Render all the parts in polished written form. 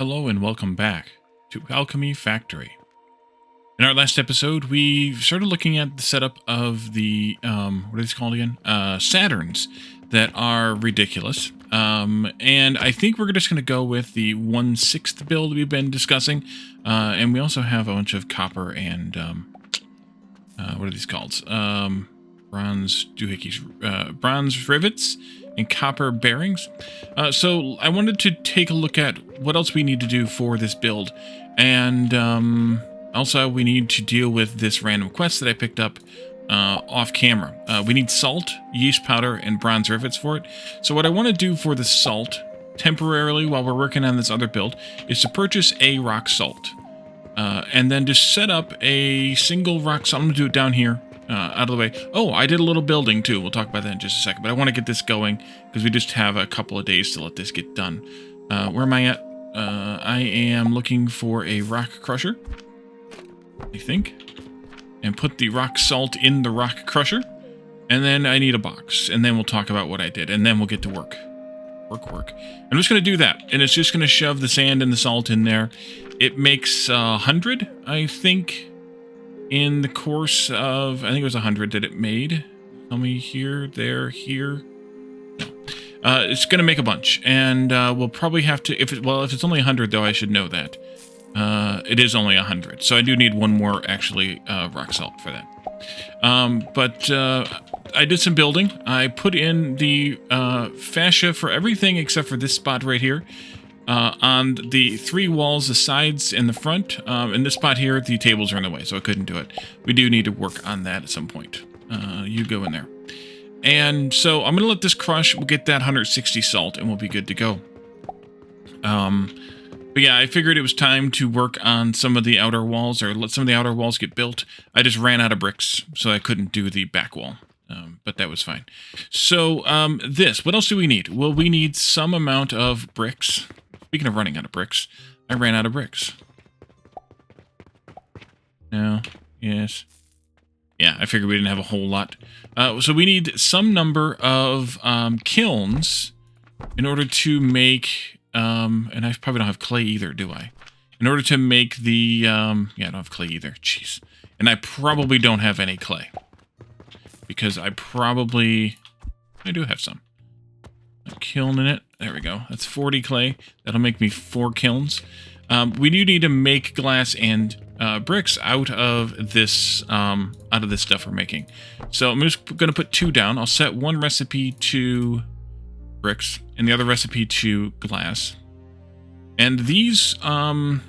Hello and welcome back to Alchemy Factory. In our last episode, we started looking at the setup of the, what are these called again? Saturns that are ridiculous. And I think we're just going to go with the 1/6 build we've been discussing. And we also have a bunch of copper and, what are these called? Bronze doohickeys, bronze rivets and copper bearings. So I wanted to take a look at what else we need to do for this build. And also we need to deal with this random quest that I picked up off camera. We need salt, yeast powder, and bronze rivets for it. So what I want to do for the salt, temporarily while we're working on this other build, is to purchase a rock salt. And then just set up a single rock salt. I'm going to do it down here. Out of the way. Oh, I did a little building too. We'll talk about that in just a second. But I want to get this going because we just have a couple of days to let this get done. Where am I at? I am looking for a rock crusher, I think. And put the rock salt in the rock crusher. And then I need a box. And then we'll talk about what I did. And then we'll get to work. Work. I'm just going to do that. And it's just going to shove the sand and the salt in there. It makes 100, I think. In the course of, I think it was 100 that it made. Tell me here, there, here. No. It's going to make a bunch, and we'll probably have to, if it's only 100 though, I should know that. It is only 100, so I do need one more, actually, rock salt for that. But I did some building. I put in the fascia for everything except for this spot right here. On the 3 walls, the sides and the front. In this spot here, the tables are in the way, so I couldn't do it. We do need to work on that at some point. You go in there. And so I'm going to let this crush. We'll get that 160 salt, and we'll be good to go. But yeah, I figured it was time to work on some of the outer walls, or let some of the outer walls get built. I just ran out of bricks, so I couldn't do the back wall. But that was fine. So what else do we need? Well, we need some amount of bricks. Speaking of running out of bricks, I ran out of bricks. No. Yes. Yeah, I figured we didn't have a whole lot. So we need some number of kilns in order to make... and I probably don't have clay either, do I? In order to make the... yeah, I don't have clay either. Jeez. And I probably don't have any clay. Because I do have some. A kiln in it. There we go. That's 40 clay. That'll make me 4 kilns. We do need to make glass and bricks out of this stuff we're making. So I'm just going to put 2 down. I'll set one recipe to bricks and the other recipe to glass. And these, so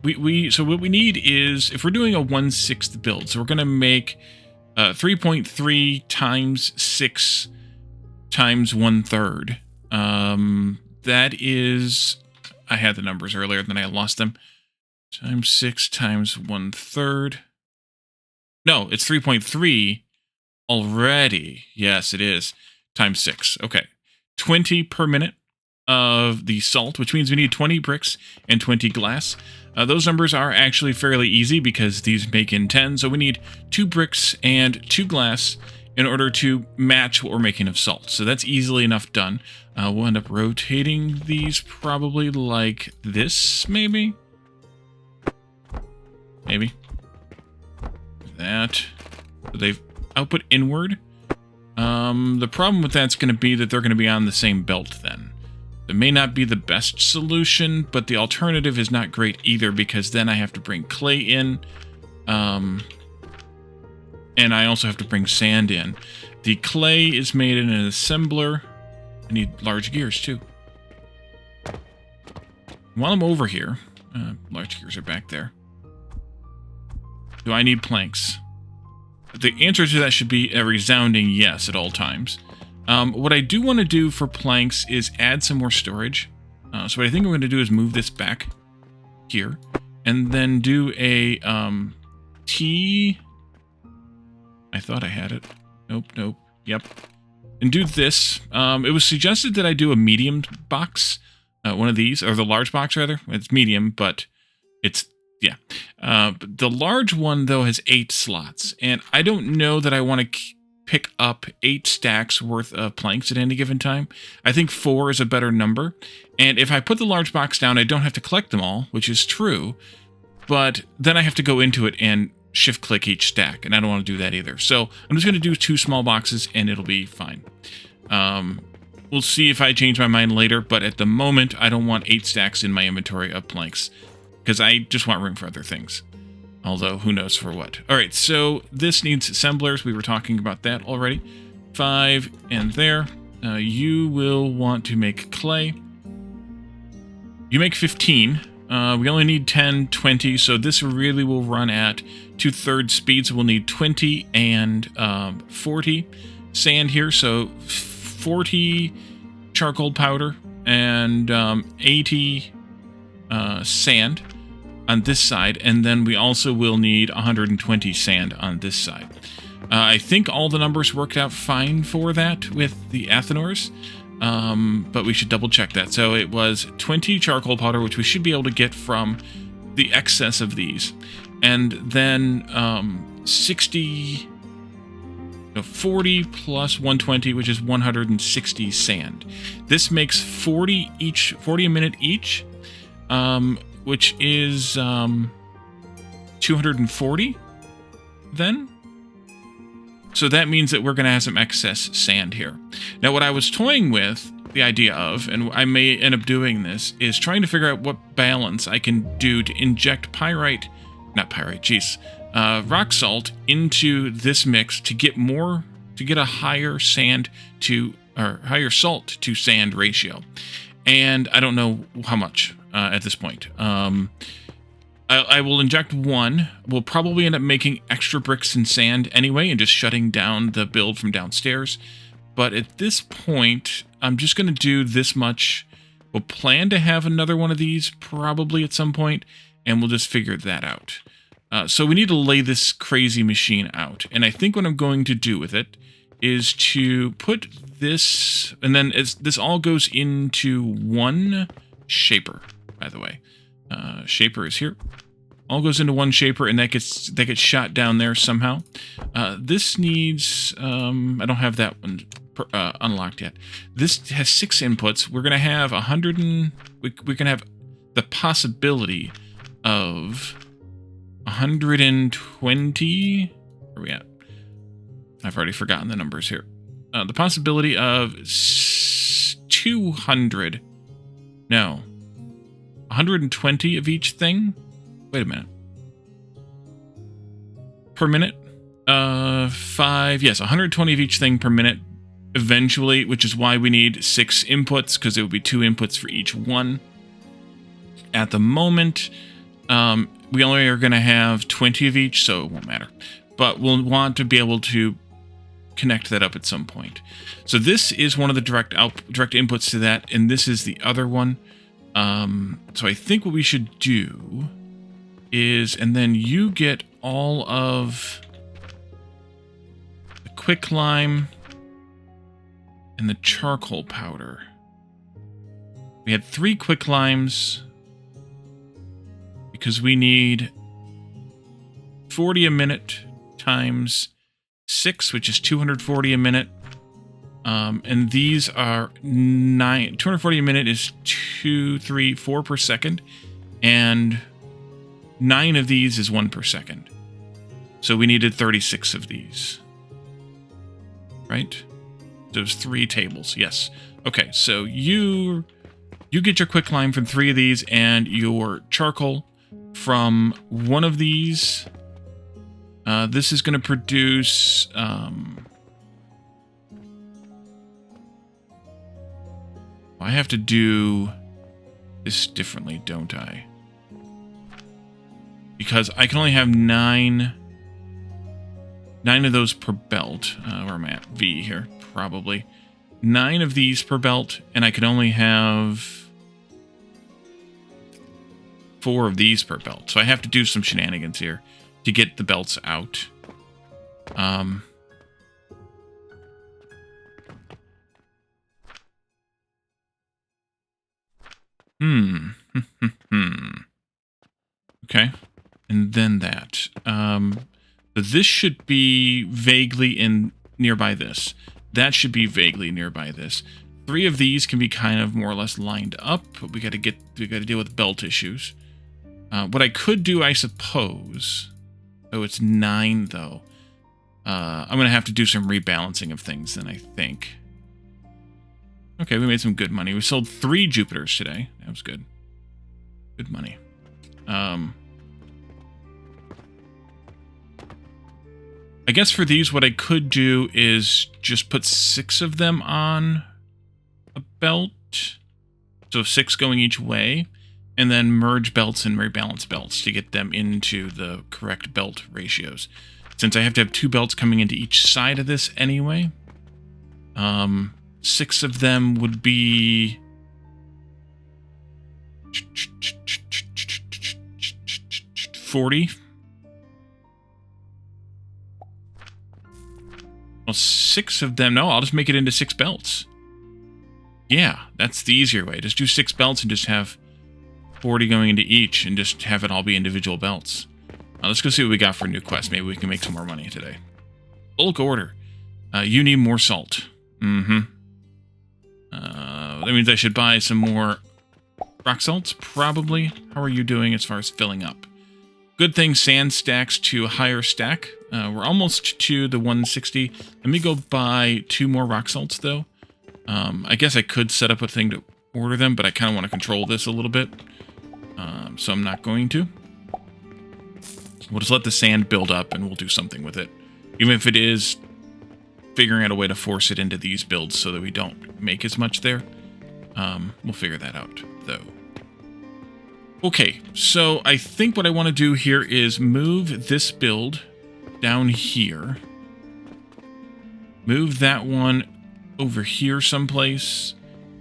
what we need is, if we're doing a 1/6 build, so we're going to make 3.3 times 6 times 1/3. That is, I had the numbers earlier, then I lost them. Times 6 times 1/3. No, it's 3.3 already. Yes, it is. Times 6. Okay. 20 per minute of the salt, which means we need 20 bricks and 20 glass. Those numbers are actually fairly easy because these make in 10. So we need 2 bricks and 2 glass in order to match what we're making of salt. So that's easily enough done. We'll end up rotating these probably like this, maybe? Maybe. That. So they've output inward. The problem with that's going to be that they're going to be on the same belt then. It may not be the best solution, but the alternative is not great either because then I have to bring clay in. And I also have to bring sand in. The clay is made in an assembler. I need large gears too. While I'm over here, large gears are back there. Do I need planks? The answer to that should be a resounding yes at all times. What I do want to do for planks is add some more storage. So what I think I'm going to do is move this back here. And then do a T... I thought I had it. Nope. Yep. And do this. It was suggested that I do a medium box. One of these, or the large box rather. It's medium, but it's, yeah. The large one, though, has 8 slots. And I don't know that I want to pick up 8 stacks worth of planks at any given time. I think 4 is a better number. And if I put the large box down, I don't have to collect them all, which is true. But then I have to go into it and shift-click each stack, and I don't want to do that either. So I'm just going to do 2 small boxes, and it'll be fine. We'll see if I change my mind later, but at the moment, I don't want 8 stacks in my inventory of planks, because I just want room for other things. Although, who knows for what. Alright, so this needs assemblers. We were talking about that already. 5 and there. You will want to make clay. You make 15. We only need 10, 20, so this really will run at 2/3 speed, so we'll need 20 and 40 sand here, so 40 charcoal powder and 80 sand on this side, and then we also will need 120 sand on this side. I think all the numbers worked out fine for that with the Athenors. But we should double check that. So it was 20 charcoal powder, which we should be able to get from the excess of these. And then 40 plus 120, which is 160 sand. This makes 40 a minute each, which is 240 then. So that means that we're going to have some excess sand here. Now, what I was toying with the idea of, and I may end up doing this, is trying to figure out what balance I can do to inject rock salt into this mix to get a higher higher salt to sand ratio. And I don't know how much at this point. I will inject 1. We'll probably end up making extra bricks and sand anyway and just shutting down the build from downstairs. But at this point, I'm just going to do this much. We'll plan to have another one of these probably at some point, and we'll just figure that out. So we need to lay this crazy machine out. And I think what I'm going to do with it is to put this, and then this all goes into one shaper, by the way. Shaper is here. All goes into one shaper, and that gets shot down there somehow. This needs I don't have that one unlocked yet. This has 6 inputs. We're gonna have 100 and we can have the possibility of 120. Where are we at? I've already forgotten the numbers here. The possibility of 200. No. 120 of each thing? Wait a minute. Per minute? 5, yes, 120 of each thing per minute eventually, which is why we need 6 inputs, because it would be 2 inputs for each one. At the moment, we only are going to have 20 of each, so it won't matter. But we'll want to be able to connect that up at some point. So this is one of the direct inputs to that, and this is the other one. So I think what we should do is, and then you get all of the quicklime and the charcoal powder. We had 3 quicklimes because we need 40 a minute times 6, which is 240 a minute. And these are 9. 240 a minute is 2, 3, 4 per second. And 9 of these is 1 per second. So we needed 36 of these. Right? Those 3 tables. Yes. Okay, so you get your quicklime from 3 of these and your charcoal from 1 of these. This is going to produce... I have to do this differently, don't I? Because I can only have 9 of those per belt. Where am I at? V here, probably. 9 of these per belt, and I can only have 4 of these per belt. So I have to do some shenanigans here to get the belts out. Okay. And then that. But this should be vaguely in nearby this. That should be vaguely nearby this. 3 of these can be kind of more or less lined up, but we got to deal with belt issues. What I could do, I suppose. Oh, it's 9 though. I'm gonna have to do some rebalancing of things then, I think. Okay, we made some good money. We sold 3 Jupiters today. That was good. Good money. I guess for these, what I could do is just put 6 of them on a belt. So 6 going each way. And then merge belts and rebalance belts to get them into the correct belt ratios. Since I have to have 2 belts coming into each side of this anyway. 6 of them would be... 40. Well, 6 of them... No, I'll just make it into 6 belts. Yeah, that's the easier way. Just do 6 belts and just have 40 going into each and just have it all be individual belts. Let's go see what we got for a new quest. Maybe we can make some more money today. Bulk order. You need more salt. That means I should buy some more rock salts, probably. How are you doing as far as filling up? Good thing sand stacks to a higher stack. We're almost to the 160. Let me go buy 2 more rock salts, though. I guess I could set up a thing to order them, but I kind of want to control this a little bit. So I'm not going to. We'll just let the sand build up, and we'll do something with it. Even if it is figuring out a way to force it into these builds so that we don't make as much there. We'll figure that out, though. Okay, so I think what I want to do here is move this build down here. Move that one over here someplace.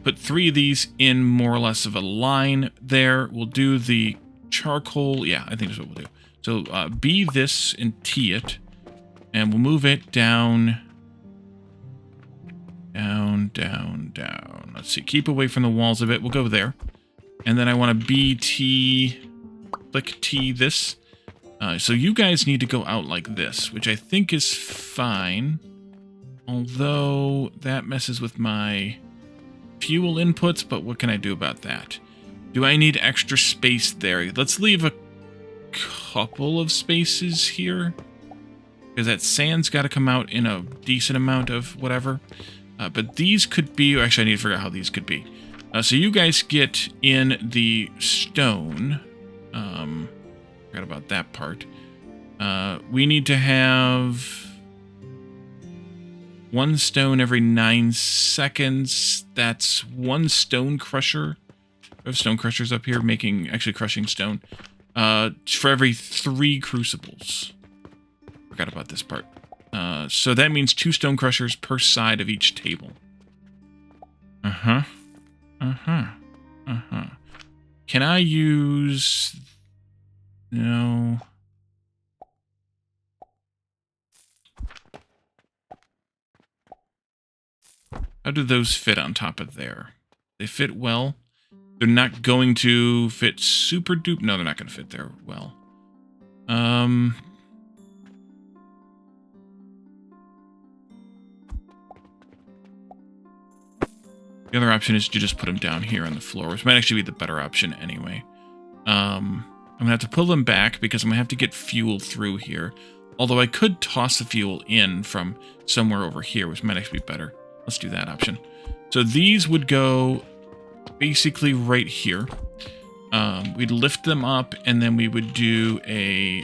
Put 3 of these in more or less of a line there. We'll do the charcoal. Yeah, I think that's what we'll do. So B this and T it. And we'll move it down. Down, down, down. Let's see. Keep away from the walls a bit. We'll go there. And then I want to BT, click T this. So you guys need to go out like this, which I think is fine. Although that messes with my fuel inputs, but what can I do about that? Do I need extra space there? Let's leave a couple of spaces here. Because that sand's got to come out in a decent amount of whatever. But these could be... Actually, I need to figure out how these could be. So you guys get in the stone. Forgot about that part. We need to have 1 stone every 9 seconds. That's 1 stone crusher. We have stone crushers up here actually crushing stone. For every 3 crucibles. Forgot about this part. So that means 2 stone crushers per side of each table. Can I use... No. How do those fit on top of there? They fit well. They're not going to fit super duper... No, they're not going to fit there well. The other option is to just put them down here on the floor, which might actually be the better option anyway. I'm going to have to pull them back because I'm going to have to get fuel through here. Although I could toss the fuel in from somewhere over here, which might actually be better. Let's do that option. So these would go basically right here. We'd lift them up, and then we would do a,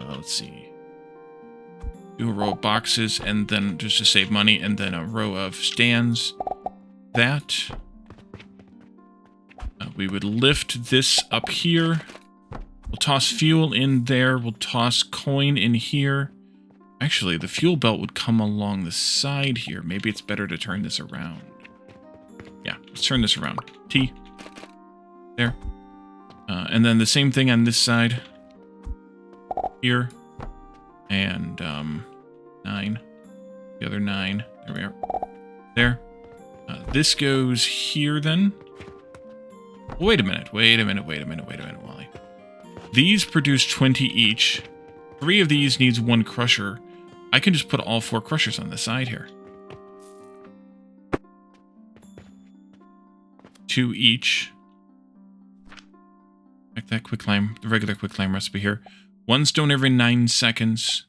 let's see. Do a row of boxes, and then just to save money, and then a row of stands. That. We would lift this up here. We'll toss fuel in there. We'll toss coin in here. Actually, the fuel belt would come along the side here. Maybe it's better to turn this around. Yeah, let's turn this around. T. There. And then the same thing on this side. Here. And, 9. The other 9. There we are. There. This goes here then. Wait a minute, Wally. These produce 20 each. 3 of these needs 1 crusher. I can just put all 4 crushers on the side here. 2 each. Like that quicklime, the regular quicklime recipe here. 1 stone every 9 seconds,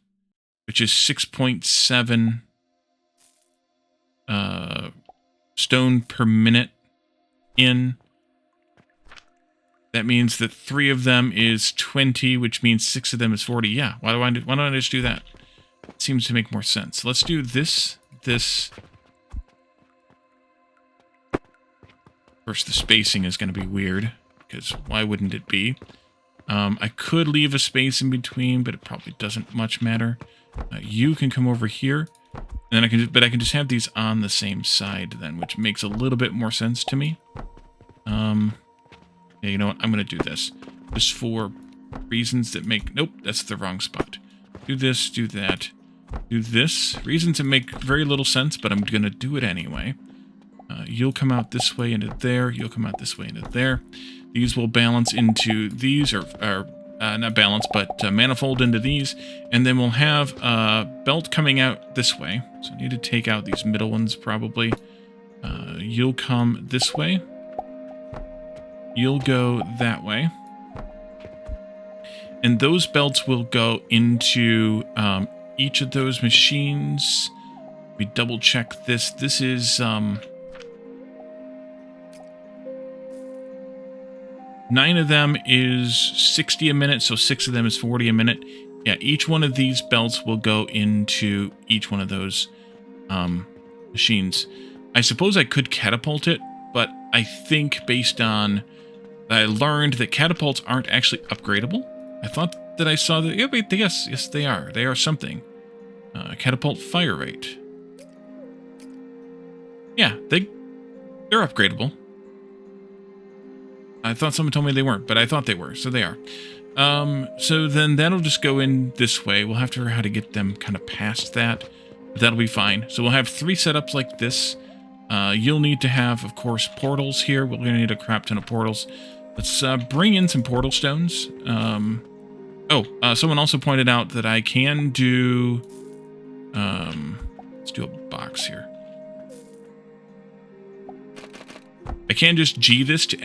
which is 6.7 stone per minute in. That means that 3 of them is 20, which means 6 of them is 40. Yeah, why don't I just do that? It seems to make more sense. Let's do this. Of course, the spacing is going to be weird, because why wouldn't it be? I could leave a space in between, but it probably doesn't much matter. You can come over here, and then I can just have these on the same side then, which makes a little bit more sense to me. Yeah, you know what? I'm going to do this. Just for reasons that make... Nope, that's the wrong spot. Do this, do that, do this. Reasons that make very little sense, but I'm going to do it anyway. You'll come out this way into there. You'll come out this way into there. These will balance into these, or not balance, but manifold into these. And then we'll have a belt coming out this way. So I need to take out these middle ones probably. You'll come this way. You'll go that way. And those belts will go into each of those machines. We double check this. This is 9 of them is 60 a minute, so 6 of them is 40 a minute. Yeah, each one of these belts will go into each one of those machines. I suppose I could catapult it, but I think based on... I learned that catapults aren't actually upgradable. I thought that I saw that... Yeah, wait, yes, they are. They are something. Catapult fire rate. Yeah, they're upgradable. I thought someone told me they weren't, but I thought they were, so they are. So then that'll just go in this way. We'll have to figure out how to get them kind of past that, but that'll be fine. So we'll have 3 setups like this. You'll need to have, of course, portals here. We're going to need a crap ton of portals. Let's bring in some portal stones. Someone also pointed out that I can do... let's do a box here. I can just G this to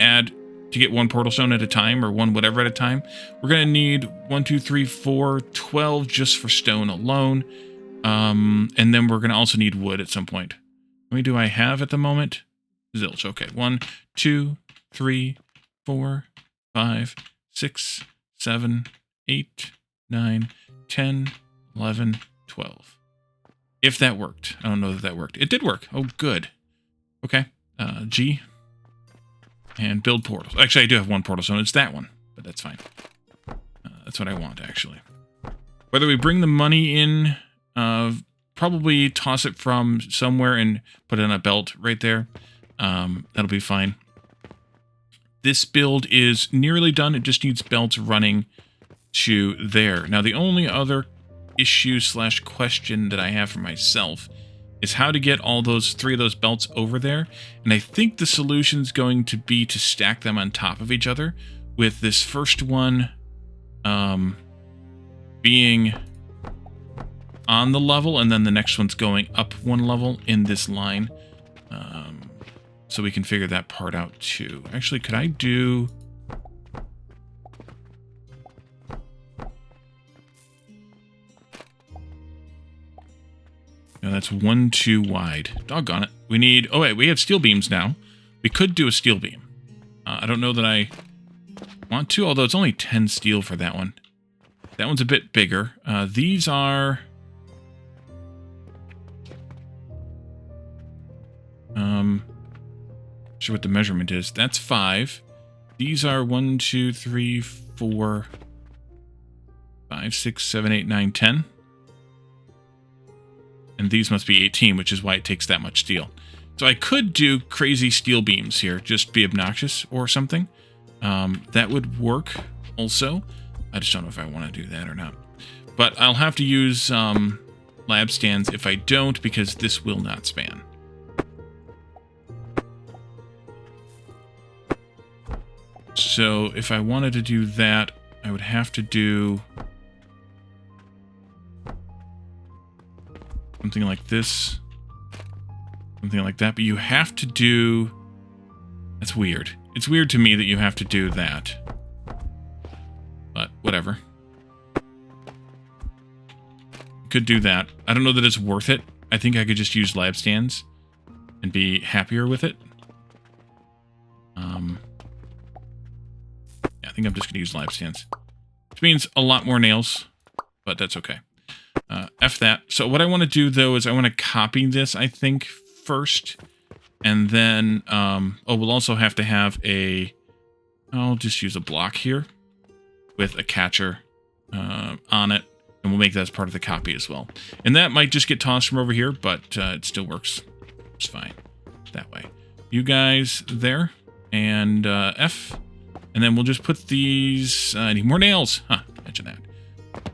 get 1 portal stone at a time, or 1 whatever at a time. We're going to need 1, 2, 3, 4, 12 just for stone alone. And then we're going to also need wood at some point. How many do I have at the moment? Zilch. Okay. 1, 2, 3, 4, 5, 6, 7, 8, 9, 10, 11, 12. If that worked. I don't know that worked. It did work. Oh, good. Okay. G. And build portals. Actually, I do have 1 portal stone. It's that one, but that's fine. That's what I want, actually. Whether we bring the money in, probably toss it from somewhere and put it on a belt right there. That'll be fine. This build is nearly done. It just needs belts running to there. Now, the only other issue / question that I have for myself is how to get all those 3 of those belts over there. And I think the solution's going to be to stack them on top of each other, with this first one being on the level, and then the next one's going up 1 level in this line. So we can figure that part out too. Actually, could I do... No, that's 1 too wide. Doggone it. We need... Oh, wait, we have steel beams now. We could do a steel beam. I don't know that I want to, although it's only 10 steel for that one. That one's a bit bigger. These are... Not sure what the measurement is. That's 5. These are 1, 2, 3, 4, 5, 6, 7, 8, 9, 10. And these must be 18, which is why it takes that much steel. So I could do crazy steel beams here, just be obnoxious or something. That would work also. I just don't know if I want to do that or not. But I'll have to use lab stands if I don't, because this will not span. So if I wanted to do that, I would have to do... something like this. Something like that. But you have to do... That's weird. It's weird to me that you have to do that. But whatever. Could do that. I don't know that it's worth it. I think I could just use lab stands and be happier with it. Yeah, I think I'm just going to use lab stands. Which means a lot more nails, but that's okay. F that. So what I want to do, though, is I want to copy this, I think, first. And then, we'll also have to have a... I'll just use a block here with a catcher on it. And we'll make that as part of the copy as well. And that might just get tossed from over here, but it still works. It's fine that way. You guys there, and F. And then we'll just put these... I need more nails. Huh, mention that.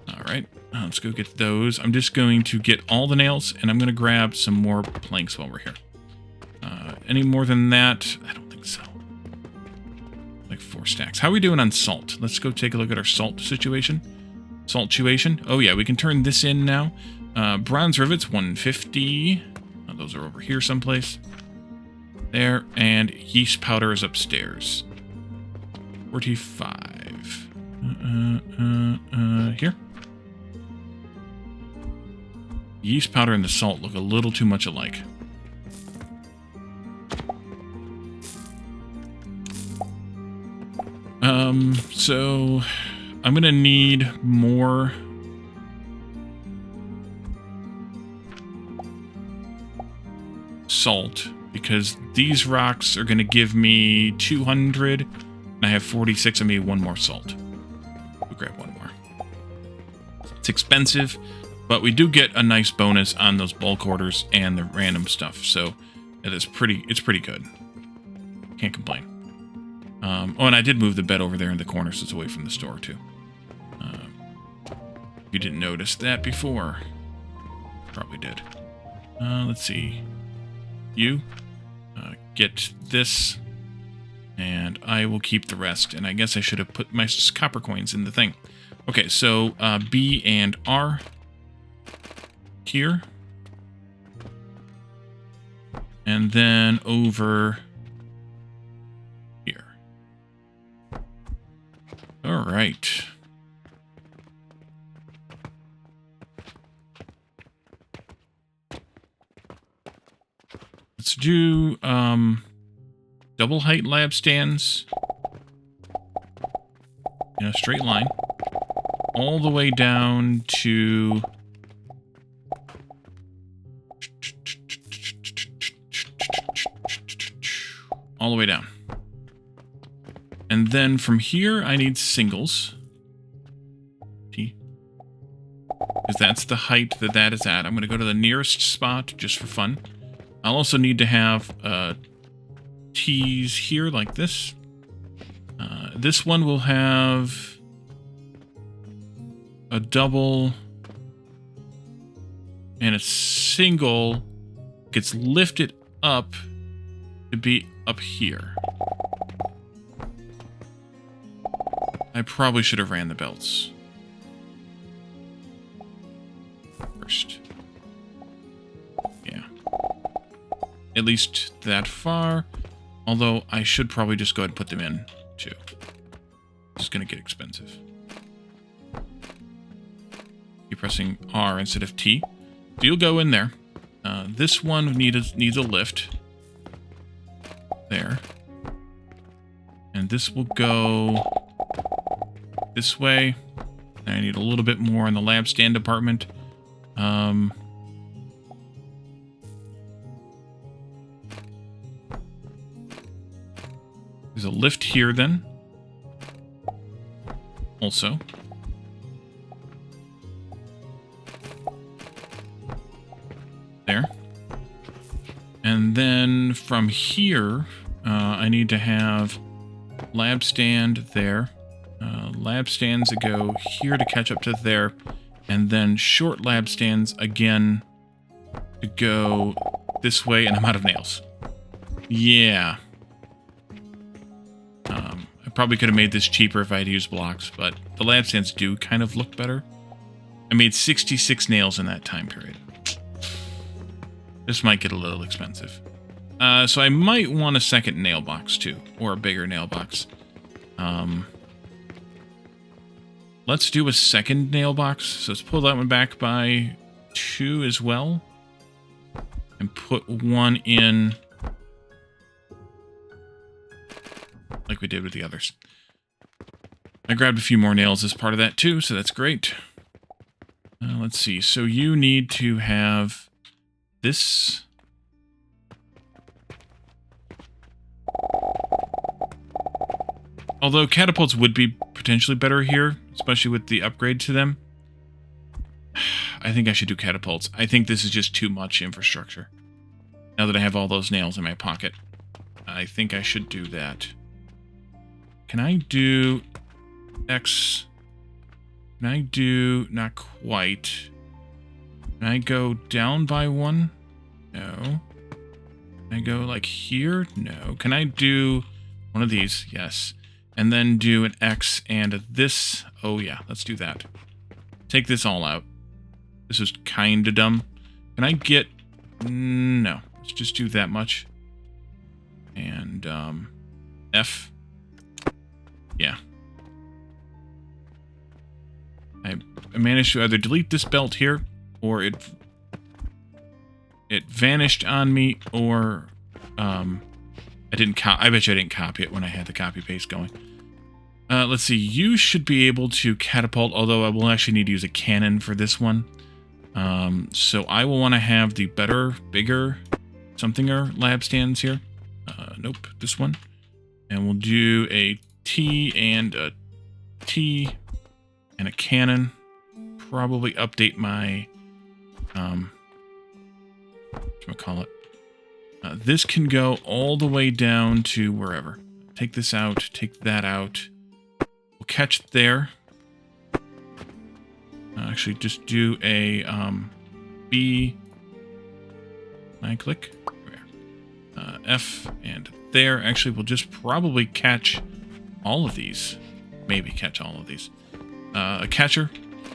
All right, let's go get those. I'm just going to get all the nails, and I'm going to grab some more planks while we're here. Any more than that? I don't think so. Like 4 stacks. How are we doing on salt? Let's go take a look at our salt situation. Saltuation. Oh yeah, we can turn this in now. Bronze rivets, 150. Those are over here someplace. There. And yeast powder is upstairs. 45. Here. Yeast powder and the salt look a little too much alike. So I'm gonna need more salt because these rocks are gonna give me 200 and I have 46. I need one more salt. We'll grab one more. It's expensive, but we do get a nice bonus on those bulk orders and the random stuff, so it's pretty good. Can't complain. Oh, and I did move the bed over there in the corner so it's away from the store, too. You didn't notice that before. Probably did. Let's see. You get this, and I will keep the rest. And I guess I should have put my copper coins in the thing. Okay, so B and R here. And then over here. All right. Let's do double height lab stands in a straight line all the way down to all the way down. And then from here, I need singles. T. Because that's the height that is at. I'm going to go to the nearest spot just for fun. I'll also need to have T's here like this. This one will have a double and a single gets lifted up to be up here. I probably should have ran the belts first. Yeah. At least that far. Although I should probably just go ahead and put them in too. It's going to get expensive. Keep pressing R instead of T. So you'll go in there. This one needs a lift. There. And this will go this way. I need a little bit more in the lab stand department. There's a lift here then. Also. There. And then from here, I need to have lab stand there. Lab stands that go here to catch up to there. And then short lab stands again to go this way. And I'm out of nails. Yeah. I probably could have made this cheaper if I had used blocks, but the lab stands do kind of look better. I made 66 nails in that time period. This might get a little expensive. So I might want a second nail box too, or a bigger nail box. Let's do a second nail box. So let's pull that one back by 2 as well. And put one in like we did with the others. I grabbed a few more nails as part of that too, so that's great. Let's see. So you need to have this. Although catapults would be potentially better here, especially with the upgrade to them. I think I should do catapults. I think this is just too much infrastructure. Now that I have all those nails in my pocket, I think I should do that. Can I do X? Can I do... Not quite. Can I go down by 1? No. Can I go like here? No. Can I do one of these? Yes. And then do an X and this. Oh yeah, let's do that. Take this all out. This is kind of dumb. Can I get... No. Let's just do that much. And, F. Yeah. I managed to either delete this belt here, or it vanished on me, or, I bet you I didn't copy it when I had the copy paste going. Let's see. You should be able to catapult, although I will actually need to use a cannon for this one. So I will want to have the better, bigger, somethinger lab stands here. Nope, this one. And we'll do a T and a T and a cannon. Probably update my, whatchamacallit. This can go all the way down to wherever. Take this out, take that out. We'll catch there. Actually, just do a B. Can I click? F and there. Actually, we'll just probably catch all of these. Maybe catch all of these. A catcher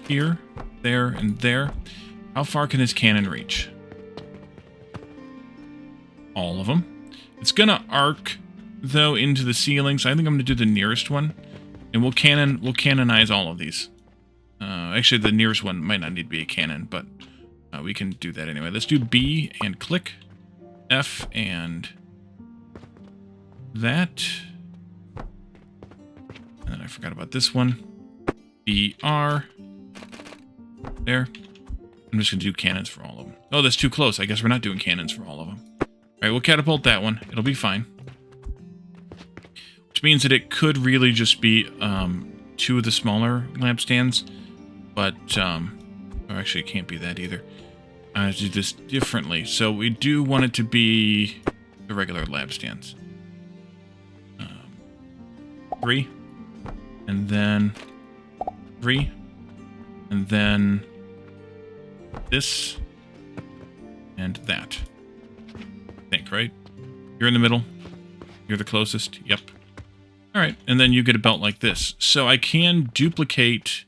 here, there, and there. How far can this cannon reach? All of them. It's gonna arc though into the ceiling, so I think I'm gonna do the nearest one, and we'll canonize all of these. Actually, the nearest one might not need to be a cannon, but we can do that anyway. Let's do B and click, F and that, and then I forgot about this one. B R. There. I'm just gonna do cannons for all of them. Oh, that's too close. I guess we're not doing cannons for all of them. Alright, we'll catapult that one. It'll be fine. Which means that it could really just be 2 of the smaller lampstands. But, oh, actually it can't be that either. I have to do this differently. So we do want it to be the regular lampstands. 3. And then 3. And then this. And that. I think, right? You're in the middle. You're the closest. Yep. Alright, and then you get a belt like this. So I can duplicate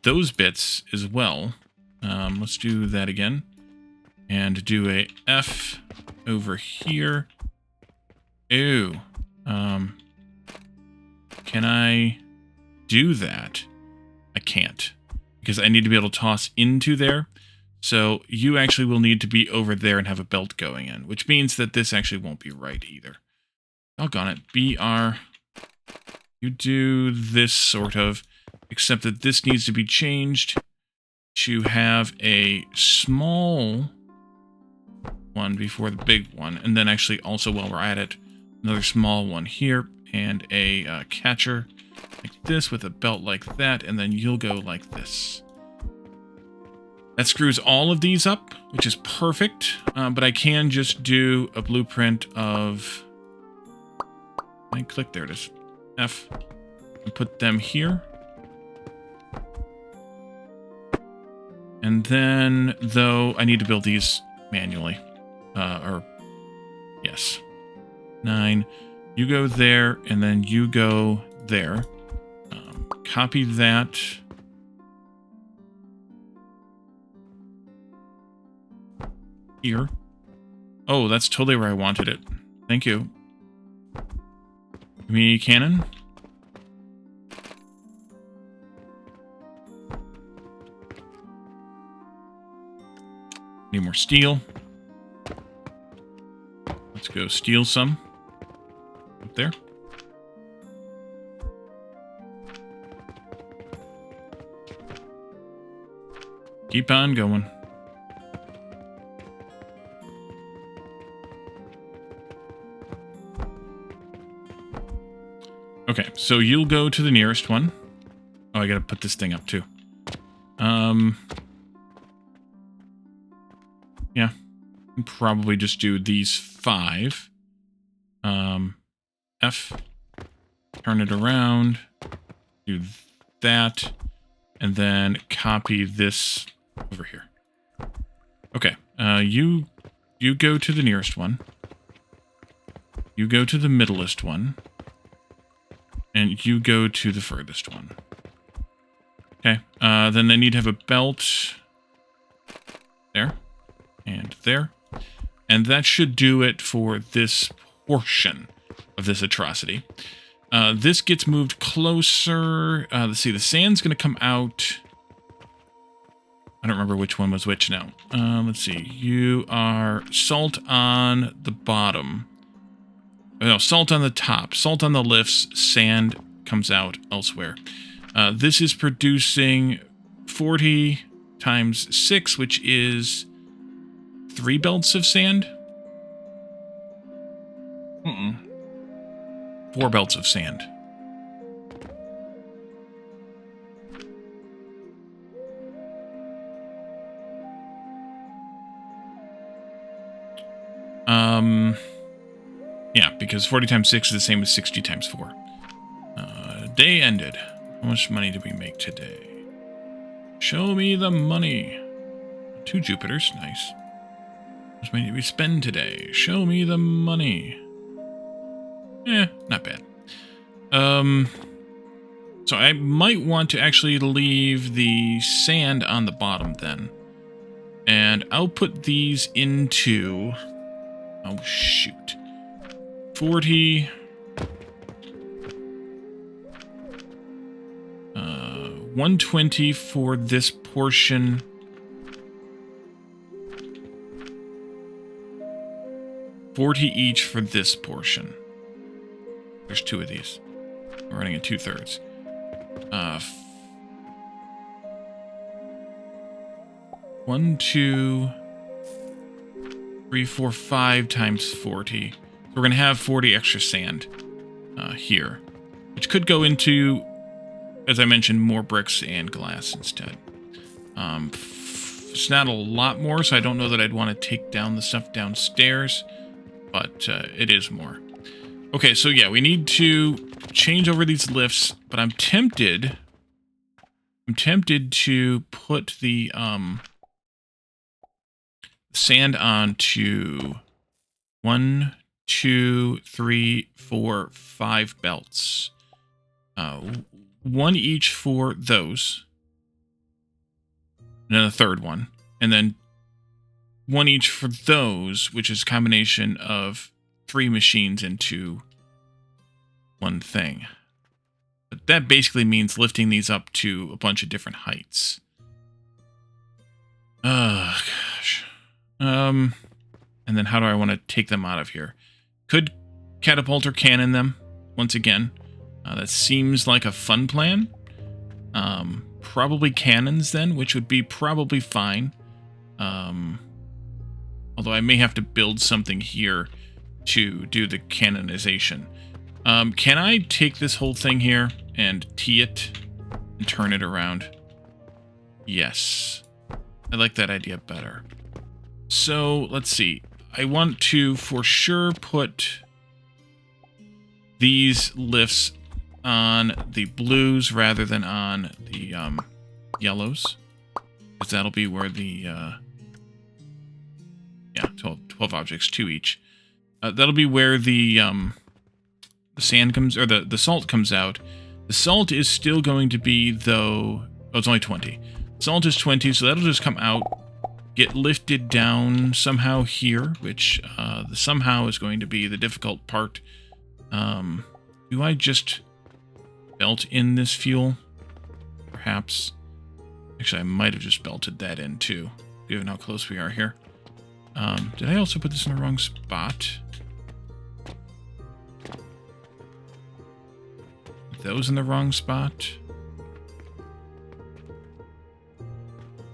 those bits as well. Let's do that again. And do a F over here. Ew. Can I do that? I can't. Because I need to be able to toss into there. So you actually will need to be over there and have a belt going in, which means that this actually won't be right either. Doggone it. BR. You do this sort of, except that this needs to be changed to have a small one before the big one. And then actually also while we're at it, another small one here and a catcher like this with a belt like that. And then you'll go like this. That screws all of these up, which is perfect, but I can just do a blueprint of... I click, there it is, F, and put them here. And then, though, I need to build these manually. Yes. 9, you go there, and then you go there. Copy that. Here. Oh, that's totally where I wanted it. Thank you. Give me cannon. Need more steel. Let's go steal some. Up there. Keep on going. Okay, so you'll go to the nearest one. Oh, I gotta put this thing up too. Yeah. Probably just do these 5. F. Turn it around. Do that. And then copy this over here. Okay. You go to the nearest one. You go to the middlest one. And you go to the furthest one. Okay. Then they need to have a belt. There. And there. And that should do it for this portion of this atrocity. This gets moved closer. Let's see. The sand's going to come out. I don't remember which one was which now. Let's see. You are salt on the bottom. No, salt on the top. Salt on the lifts. Sand comes out elsewhere. This is producing 40 times 6, which is 3 belts of sand. 4 belts of sand. Yeah, because 40 times 6 is the same as 60 times 4. Day ended. How much money did we make today? Show me the money. 2 Jupiters, nice. How much money did we spend today? Show me the money. Not bad. So I might want to actually leave the sand on the bottom then. And I'll put these into... Oh, shoot. 40... 120 for this portion. $40 each for this portion. There's 2 of these. We're running at 2/3. 1, 2, 3, 4, 5 times 40. So we're going to have 40 extra sand here, which could go into, as I mentioned, more bricks and glass instead. It's not a lot more, so I don't know that I'd want to take down the stuff downstairs, but it is more. Okay, so yeah, we need to change over these lifts, but I'm tempted to put the sand onto 1, 2, 3, 4, 5 belts. 1 each for those. And then a 3rd one. And then 1 each for those, which is a combination of 3 machines into 1 thing. But that basically means lifting these up to a bunch of different heights. Oh, gosh. And then how do I want to take them out of here? Could catapult or cannon them, once again. That seems like a fun plan. Probably cannons then, which would be probably fine. Although I may have to build something here to do the canonization. Can I take this whole thing here and tee it and turn it around? Yes. I like that idea better. So, let's see. I want to, for sure, put these lifts on the blues rather than on the yellows. Because that'll be where the... 12 objects, 2 each. That'll be where the sand comes, or the salt comes out. The salt is still going to be, though... Oh, it's only 20. Salt is 20, so that'll just come out get lifted down somehow here, which the somehow is going to be the difficult part. Do I just belt in this fuel? Perhaps. Actually, I might have just belted that in too, given how close we are here. Did I also put this in the wrong spot? Those in the wrong spot?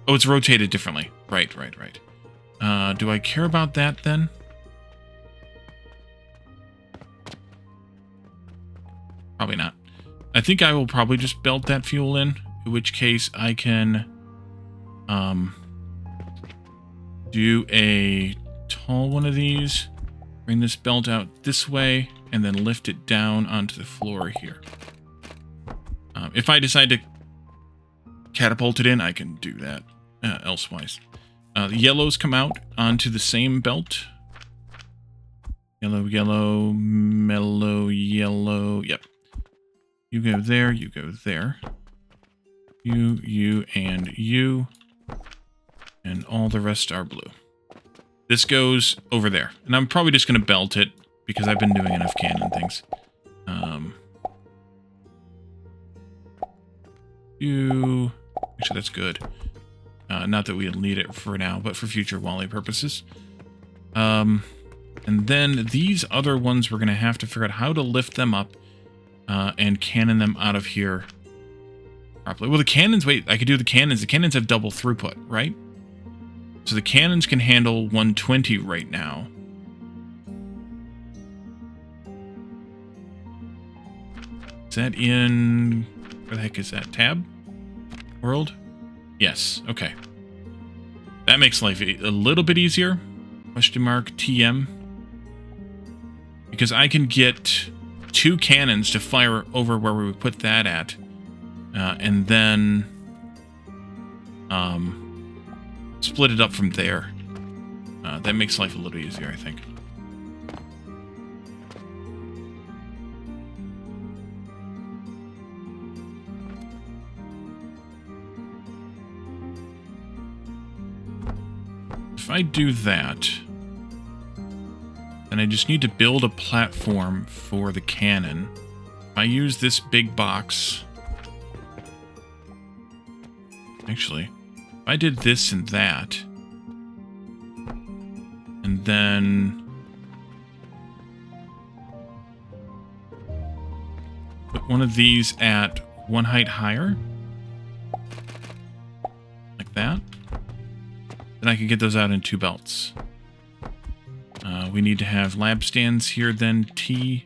Oh, it's rotated differently. Right. Do I care about that then? Probably not. I think I will probably just belt that fuel in which case I can do a tall one of these, bring this belt out this way, and then lift it down onto the floor here. If I decide to catapult it in, I can do that elsewise. The yellows come out onto the same belt. Yellow, yellow, mellow, yellow. Yep. You go there, you go there. You, and you. And all the rest are blue. This goes over there. And I'm probably just going to belt it because I've been doing enough cannon things. Actually, that's good. Not that we need it for now, but for future Wally purposes. And then these other ones, we're going to have to figure out how to lift them up and cannon them out of here properly. Well, the cannons, wait, I could do the cannons. The cannons have double throughput, right? So the cannons can handle 120 right now. Is that in... where the heck is that? Tab? World? Yes, okay. That makes life a little bit easier. Question mark TM. Because I can get 2 cannons to fire over where we would put that at. And then split it up from there. That makes life a little easier, I think. If I do that, then I just need to build a platform for the cannon. If I use this big box... Actually, if I did this and that, and then put one of these at 1 height higher, like that, then I can get those out in 2 belts. We need to have lab stands here, then T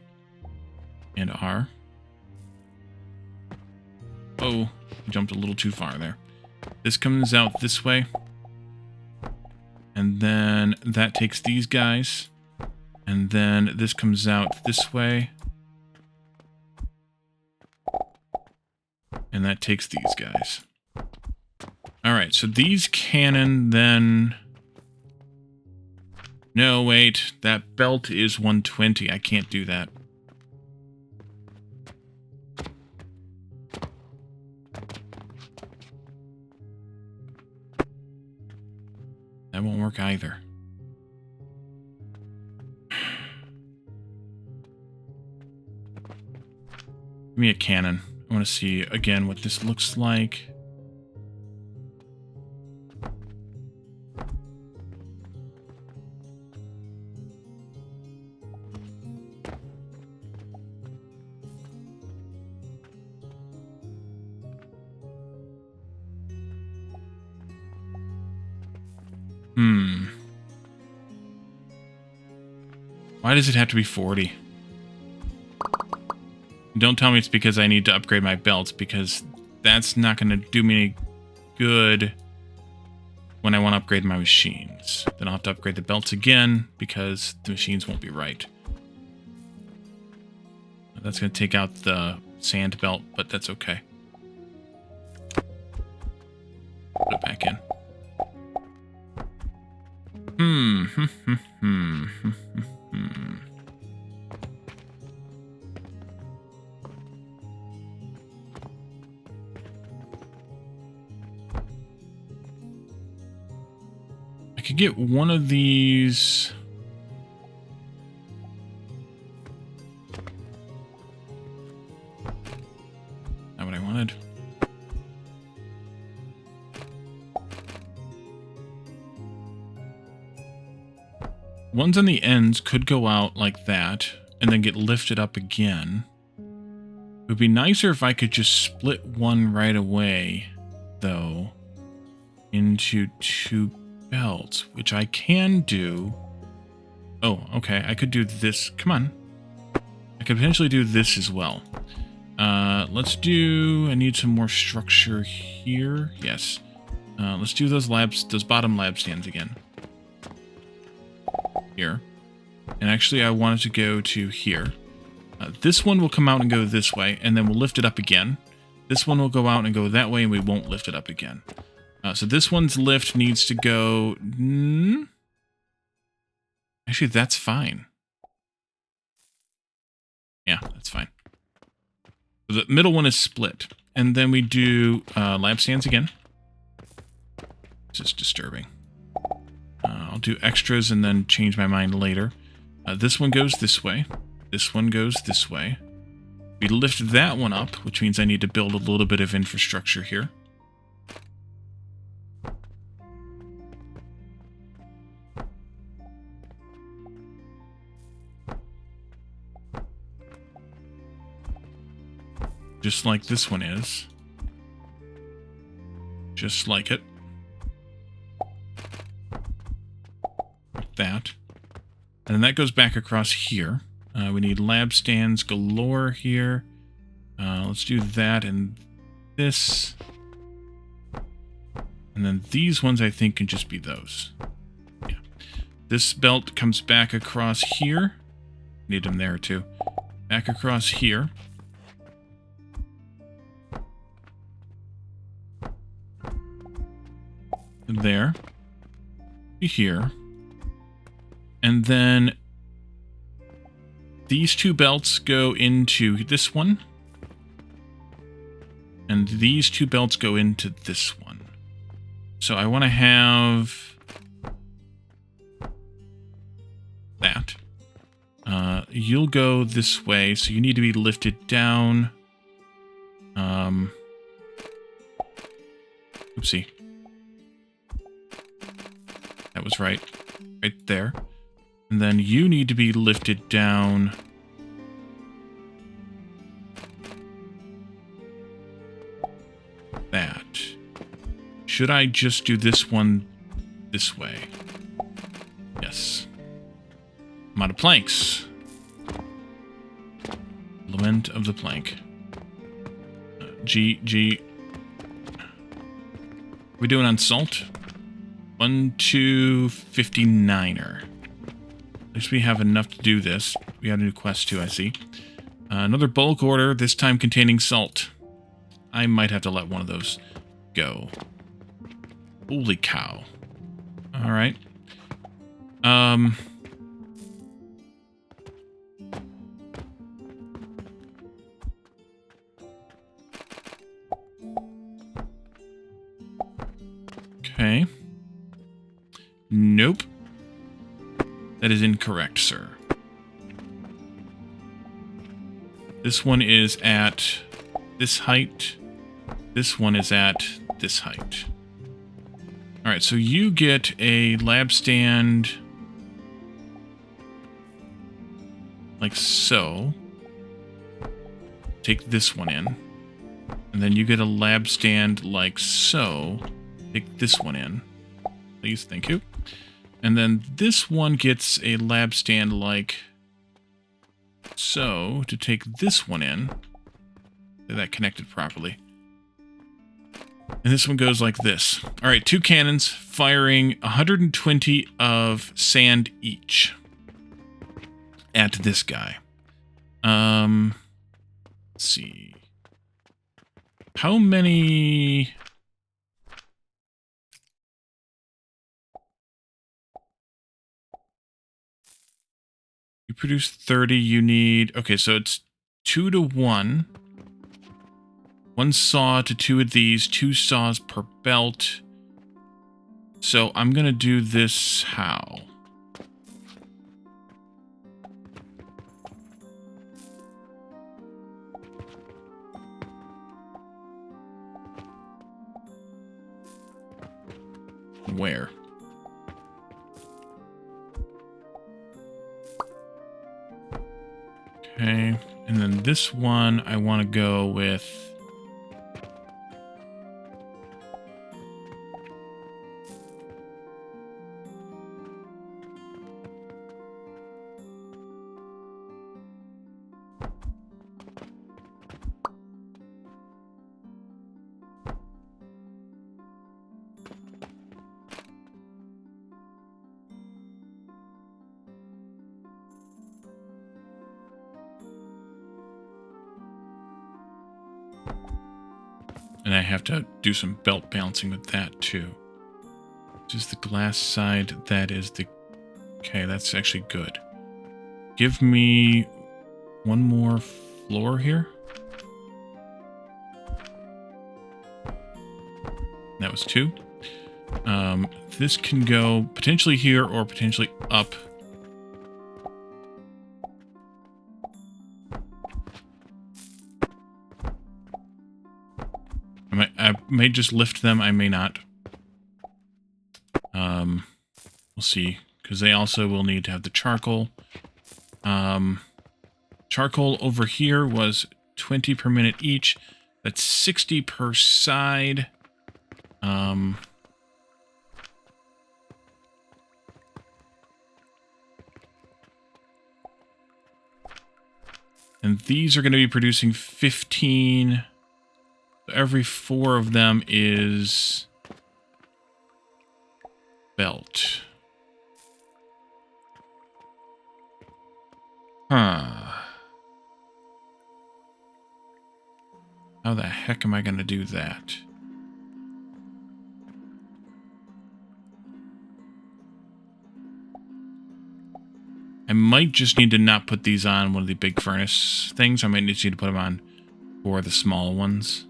and R. Oh, jumped a little too far there. This comes out this way. And then that takes these guys. And then this comes out this way. And that takes these guys. Alright, so these cannon then... No, wait. That belt is 120. I can't do that. That won't work either. Give me a cannon. I want to see again what this looks like. Why does it have to be 40? Don't tell me it's because I need to upgrade my belts, because that's not going to do me any good when I want to upgrade my machines. Then I'll have to upgrade the belts again, because the machines won't be right. That's going to take out the sand belt, but that's okay. Put it back in. I could get one of these. Not what I wanted. Ones on the ends could go out like that and then get lifted up again. It would be nicer if I could just split one right away, though, into two belts, which I can do. Oh, okay, I could do this. Come on. I could potentially do this as well. Let's do... I need some more structure here. Yes. Let's do those bottom lab stands again. Here. And actually, I wanted to go to here. This one will come out and go this way, and then we'll lift it up again. This one will go out and go that way, and we won't lift it up again. So this one's lift needs to go... Actually, that's fine. Yeah, that's fine. So the middle one is split. And then we do lab stands again. This is disturbing. I'll do extras and then change my mind later. This one goes this way. This one goes this way. We lift that one up, which means I need to build a little bit of infrastructure here. Just like this one is. Just like it. Like that. And then that goes back across here. We need lab stands galore here. Let's do that and this. And then these ones I think can just be those. Yeah. This belt comes back across here. Need them there too. Back across here. There. Here. And then these two belts go into this one. And these two belts go into this one. So I want to have that. You'll go this way, so you need to be lifted down. Oopsie. That was right. Right there. And then you need to be lifted down. That. Should I just do this one this way? Yes. I'm out of planks. Lament of the plank. G. We doing on salt? 1259er. At least we have enough to do this. We got a new quest too, I see. Another bulk order, this time containing salt. I might have to let one of those go. Holy cow. Alright. Okay. Nope. That is incorrect, sir. This one is at this height. This one is at this height. Alright, so you get a lab stand like so. Take this one in. And then you get a lab stand like so. Take this one in. Please, thank you. And then this one gets a lab stand like so to take this one in. Get that connected properly. And this one goes like this. All right, 2 cannons firing 120 of sand each at this guy. Let's see. How many... You produce 30, you need... Okay, so it's 2 to 1. 1 saw to 2 of these, 2 saws per belt. So I'm going to do this how? Where? Okay, and then this one I want to go with... And I have to do some belt balancing with that too. Just the glass side, that is the... Okay, that's actually good. Give me one more floor here. That was 2. This can go potentially here or potentially up. I may just lift them, I may not. We'll see, because they also will need to have the charcoal. Charcoal over here was 20 per minute each. That's 60 per side. And these are going to be producing 15... Every 4 of them is belt. Huh. How the heck am I going to do that? I might just need to not put these on one of the big furnace things. I might need to put them on for the small ones,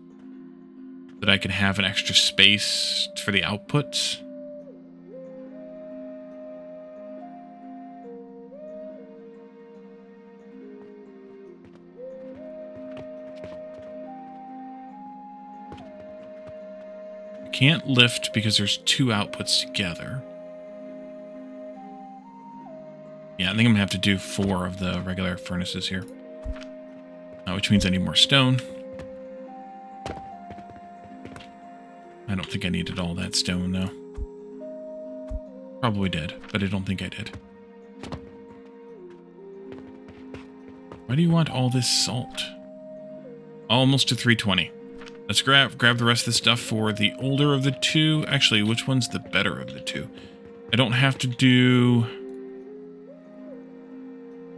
that I can have an extra space for the outputs. I can't lift because there's 2 outputs together. Yeah, I think I'm gonna have to do 4 of the regular furnaces here. Which means I need more stone. I don't think I needed all that stone, though. Probably did, but I don't think I did. Why do you want all this salt? Almost to 320. Let's grab the rest of the stuff for the older of the 2. Actually, which one's the better of the 2? I don't have to do...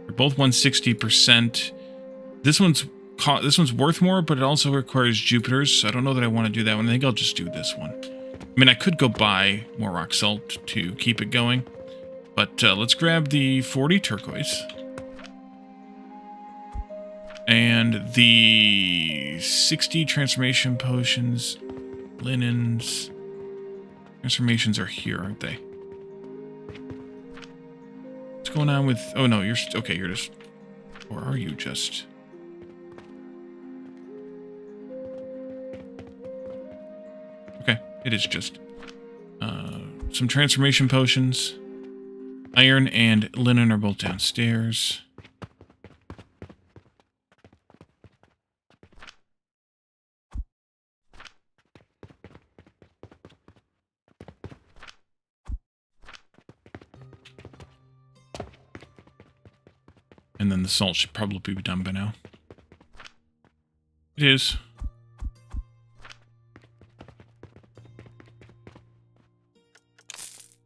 They're both 160%. This one's worth more, but it also requires Jupiters, so I don't know that I want to do that one. I think I'll just do this one. I mean, I could go buy more rock salt to keep it going, but let's grab the 40 turquoise. And the 60 transformation potions, linens. Transformations are here, aren't they? What's going on with... Oh, no, you're... Okay, you're just... Or are you just... Okay, it is just... some transformation potions. Iron and linen are both downstairs. And then the salt should probably be done by now. It is.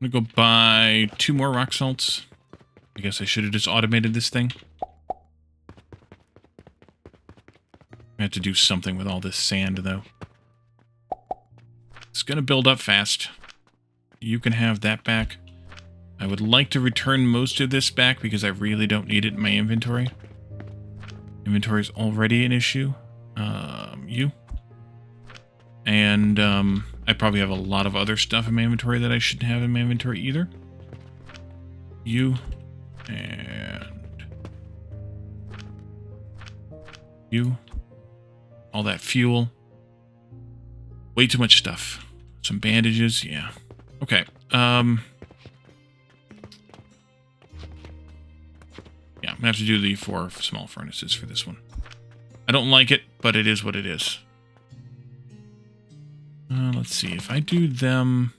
I'm gonna go buy 2 more rock salts. I guess I should have just automated this thing. I have to do something with all this sand, though. It's gonna build up fast. You can have that back. I would like to return most of this back because I really don't need it in my inventory. Inventory is already an issue. You. And I probably have a lot of other stuff in my inventory that I shouldn't have in my inventory either. You and you. All that fuel. Way too much stuff. Some bandages, yeah. Okay. Yeah, I'm gonna have to do the 4 small furnaces for this one. I don't like it, but it is what it is. Let's see, if I do them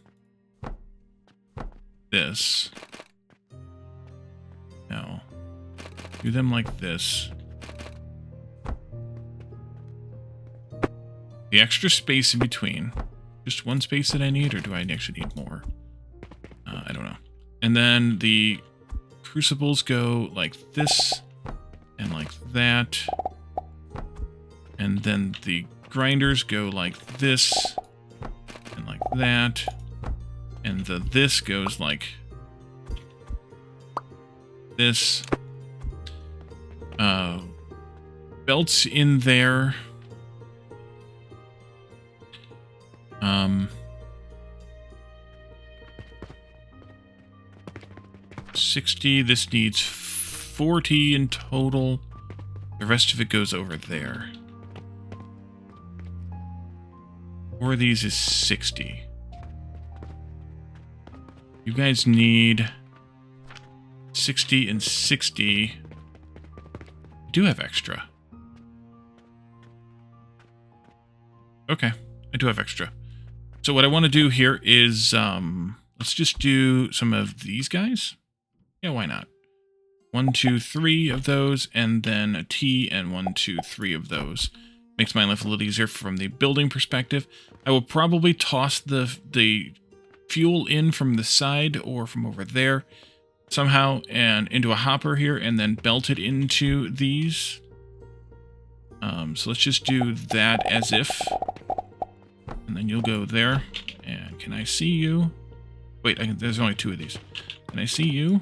this. No. Do them like this. The extra space in between. Just one space that I need, or do I actually need more? I don't know. And then the crucibles go like this, and like that. And then the grinders go like this, and like that. And this goes like this. Belts in there. 60. This needs 40 in total. The rest of it goes over there. 4 of these is 60. You guys need 60 and 60. I do have extra. Okay, I do have extra. So what I want to do here is, let's just do some of these guys. Yeah, why not? 1, 2, 3 of those, and then a T, and 1, 2, 3 of those. Makes my life a little easier from the building perspective. I will probably toss the fuel in from the side or from over there somehow and into a hopper here, and then belt it into these. So let's just do that as if. And then you'll go there. And can I see you? Wait, there's only 2 of these. Can I see you?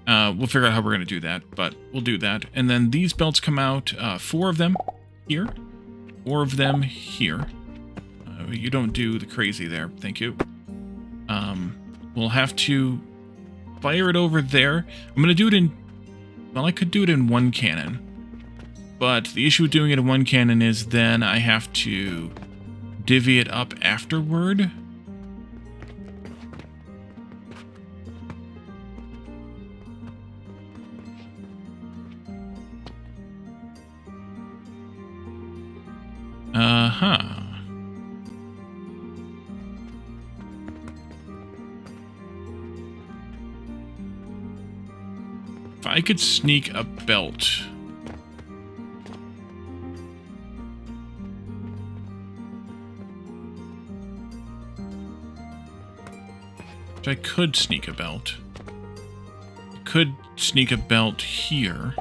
We'll figure out how we're going to do that, but we'll do that. And then these belts come out, 4 of them here, 4 of them here. You don't do the crazy there, thank you. We'll have to fire it over there. I'm going to do it in, well, I could do it in 1 cannon. But the issue with doing it in 1 cannon is then I have to divvy it up afterward. If I could sneak a belt. Which I could sneak a belt. I could sneak a belt here.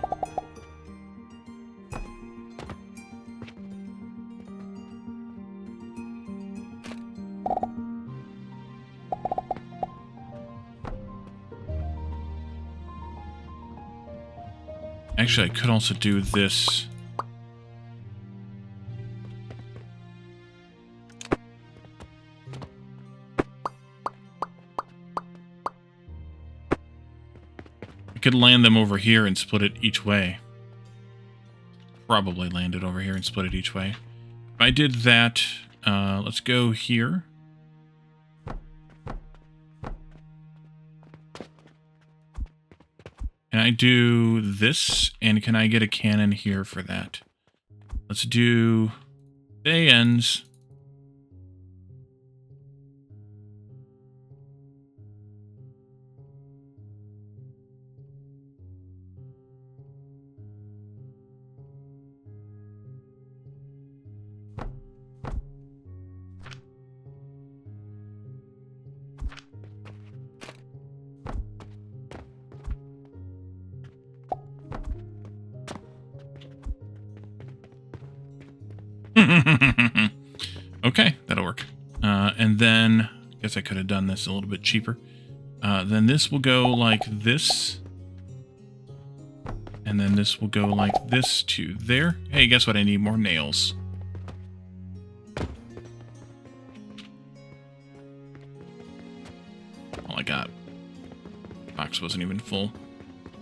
Actually, I could also do this. I could land them over here and split it each way. Probably land it over here and split it each way. If I did that, let's go here. Can I do this? And can I get a cannon here for that? Let's do day ends. Okay, that'll work. And then, I guess I could have done this a little bit cheaper. Then this will go like this. And then this will go like this to there. Hey, guess what? I need more nails. got. Box wasn't even full.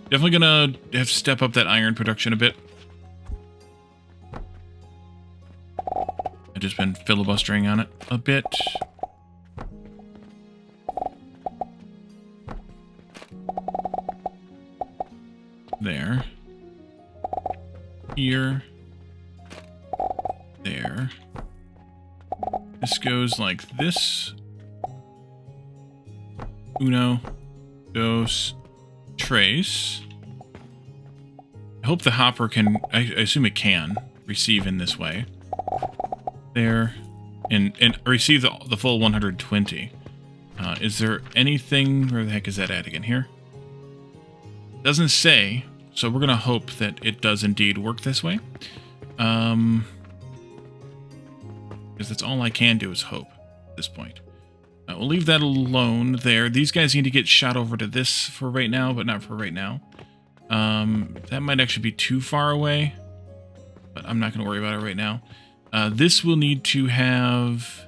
Definitely gonna have to step up that iron production a bit. I've just been filibustering on it a bit. There. Here. There. This goes like this. Uno. Dos. Trace. I hope the hopper can, I assume it can, receive in this way. There. And receive the full 120. Is there anything, where the heck is that at again? Here? Doesn't say, so we're going to hope that it does indeed work this way. Because that's all I can do is hope at this point. We'll leave that alone there. These guys need to get shot over to this for right now, but not for right now. That might actually be too far away, but I'm not going to worry about it right now. This will need to have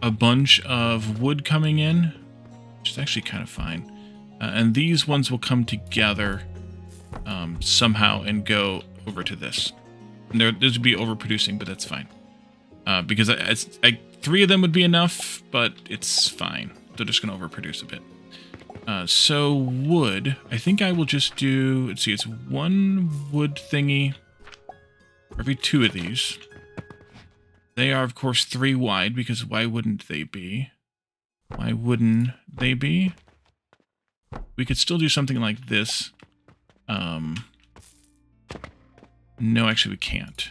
a bunch of wood coming in, which is actually kind of fine. And these ones will come together somehow and go over to this. And this would be overproducing, but that's fine. Because three of them would be enough, but it's fine. They're just going to overproduce a bit. So wood, I think I will just do, let's see, it's one wood thingy for every two of these. They are, of course, 3 wide, because why wouldn't they be? Why wouldn't they be? We could still do something like this. No, actually we can't.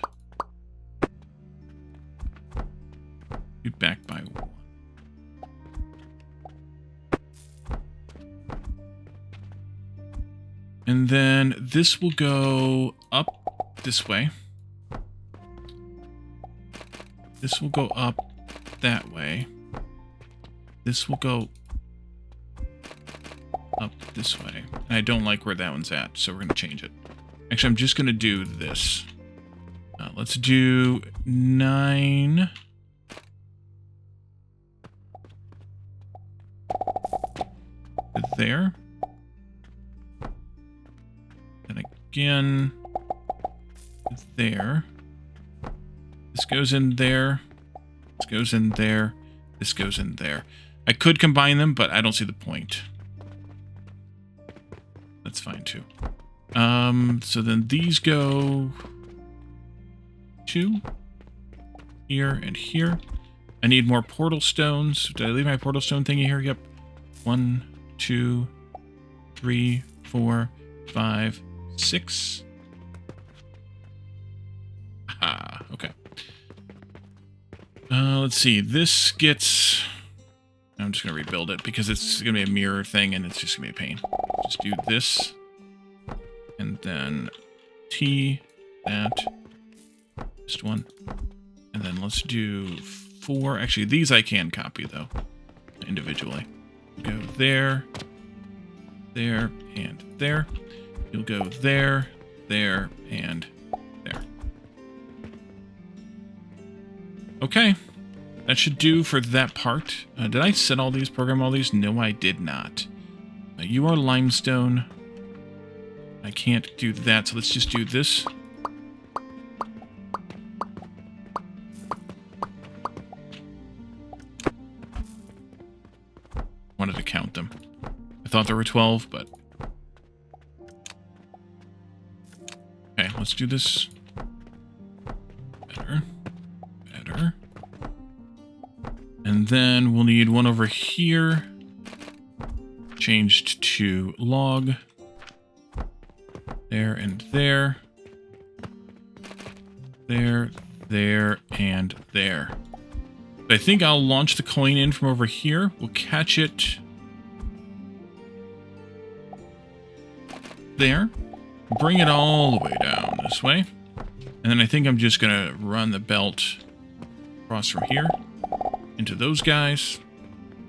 Be back by 1. And then this will go up this way. This will go up that way. This will go up this way. And I don't like where that one's at, so we're going to change it. Actually, I'm just going to do this. Let's do 9. There. And again, there. This goes in there. This goes in there. This goes in there. I could combine them, but I don't see the point. That's fine too. So then these go 2 here and here. I need more portal stones. Did I leave my portal stone thingy here? Yep. 1, 2, 3, 4, 5, 6. Ah, okay. Let's see. This gets... I'm just going to rebuild it because it's going to be a mirror thing and it's just going to be a pain. Just do this. And then T, that. Just 1. And then let's do 4. Actually, these I can copy, though, individually. Go there, there, and there. You'll go there, there, and there. Okay. That should do for that part. Did I set all these, program all these? No, I did not. You are limestone. I can't do that, so let's just do this. Wanted to count them. I thought there were 12, but... Okay, let's do this. Better. Better. And then we'll need one over here. Changed to log. There and there. There, there, and there. I think I'll launch the coin in from over here. We'll catch it there. Bring it all the way down this way. And then I think I'm just going to run the belt across from here into those guys.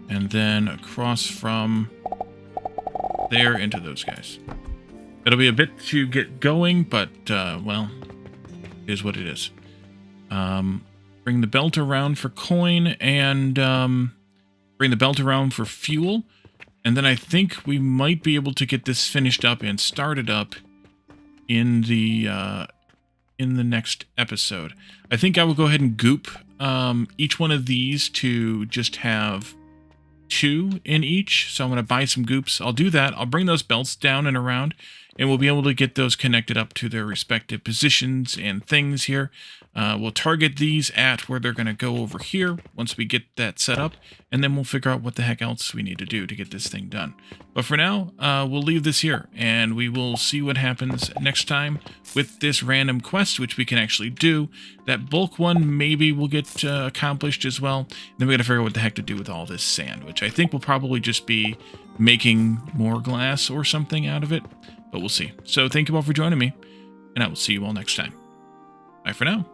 And then across from there into those guys. It'll be a bit to get going, but, well, it is what it is. Bring the belt around for coin, and bring the belt around for fuel, and then I think we might be able to get this finished up and started up in the next episode. I think I will go ahead and goop each one of these to just have 2 in each. So I'm going to buy some goops. I'll do that. I'll bring those belts down and around, and we'll be able to get those connected up to their respective positions and things here. We'll target these at where they're going to go over here once we get that set up, and then we'll figure out what the heck else we need to do to get this thing done. But for now, we'll leave this here, and we will see what happens next time with this random quest, which we can actually do. That bulk one maybe will get accomplished as well. Then we got to figure out what the heck to do with all this sand, which I think will probably just be making more glass or something out of it, but we'll see. So thank you all for joining me, and I will see you all next time. Bye for now.